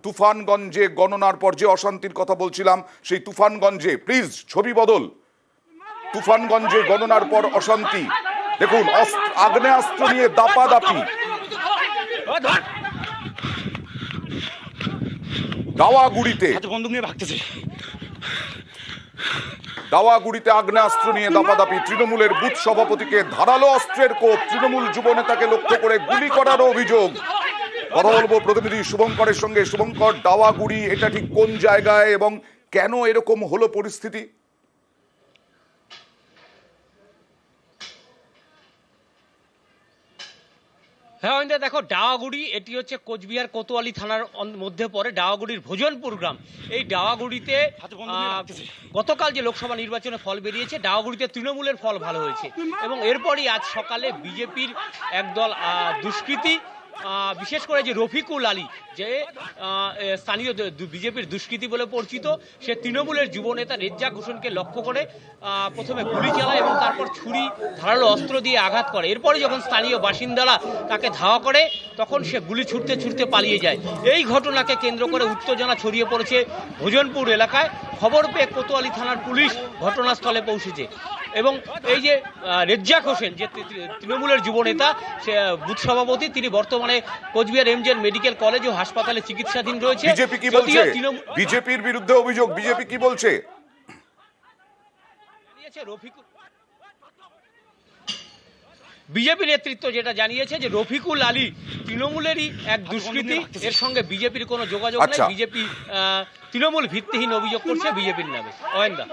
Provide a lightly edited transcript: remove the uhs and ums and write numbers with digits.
তুফানগঞ্জে গণনার পর যে অশান্তির কথা বলছিলাম, সেই তুফানগঞ্জে প্লিজ ছবি বদল। তুফানগঞ্জে গণনার পর অশান্তি, দেখুন আগ্নেয়াস্ত্র নিয়ে দাপাদাপি। দাওয়াগুড়িতে আগ্নেয়াস্ত্র নিয়ে দাপাদাপি, তৃণমূলের বুথ সভাপতিকে ধারালো অস্ত্রের কোপ, তৃণমূল যুব নেতাকে লক্ষ্য করে গুলি করারও অভিযোগ। কথা বলবো প্রতিনিধি শুভঙ্করের সঙ্গে। শুভঙ্কর, দাওয়াগুড়ি এটা ঠিক কোন জায়গায় এবং কেন এরকম হলো পরিস্থিতি? হ্যাঁ অনিন্দা, দেখো ডাওয়াগুড়ি এটি হচ্ছে কোচবিহার কোতোয়ালি থানার মধ্যে পড়ে, ডাওয়াগুড়ির ভোজনপুর গ্রাম। এই ডাওয়াগুড়িতে গতকাল যে লোকসভা নির্বাচনে ফল বেরিয়েছে, ডাওয়াগুড়িতে তৃণমূলের ফল ভালো হয়েছে এবং এরপরই আজ সকালে বিজেপির একদল দুষ্কৃতী, বিশেষ করে যে রফিকুল আলী, যে স্থানীয় বিজেপির দুষ্কৃতী বলে পরিচিত, সে তৃণমূলের যুবনেতা রেজ্জাক হোসেনকে লক্ষ্য করে প্রথমে গুলি চালায় এবং তারপর ছুরি ধারালো অস্ত্র দিয়ে আঘাত করে। এরপরে যখন স্থানীয় বাসিন্দারা তাকে ধাওয়া করে তখন সে গুলি ছুটতে ছুটতে পালিয়ে যায়। এই ঘটনাকে কেন্দ্র করে উত্তেজনা ছড়িয়ে পড়েছে ভোজনপুর এলাকায়। খবর পেয়ে কোতোয়ালি থানার পুলিশ ঘটনাস্থলে পৌঁছেছে এবং এই যে রেজ্জাক হোসেন, যে তৃণমূলের যুবনেতা, সে বুথ সভাপতি, তিনি বর্তমানে কোচবিহার এমজেএন মেডিকেল কলেজ ও হাসপাতালে চিকিৎসাধীন রয়েছে। বিজেপি কি বলছে? বিজেপির বিরুদ্ধে অভিযোগ, বিজেপি কি বলছে? বিজেপি নেতৃত্ব যেটা জানিয়েছে যে রফিকুল আলী তৃণমূলেরই এক দুষ্কৃতী, এর সঙ্গে বিজেপির কোনো যোগাযোগ নেই। বিজেপি তৃণমূল ভিত্তিহীন অভিযোগ করছে বিজেপির নামে। অয়েন্দা।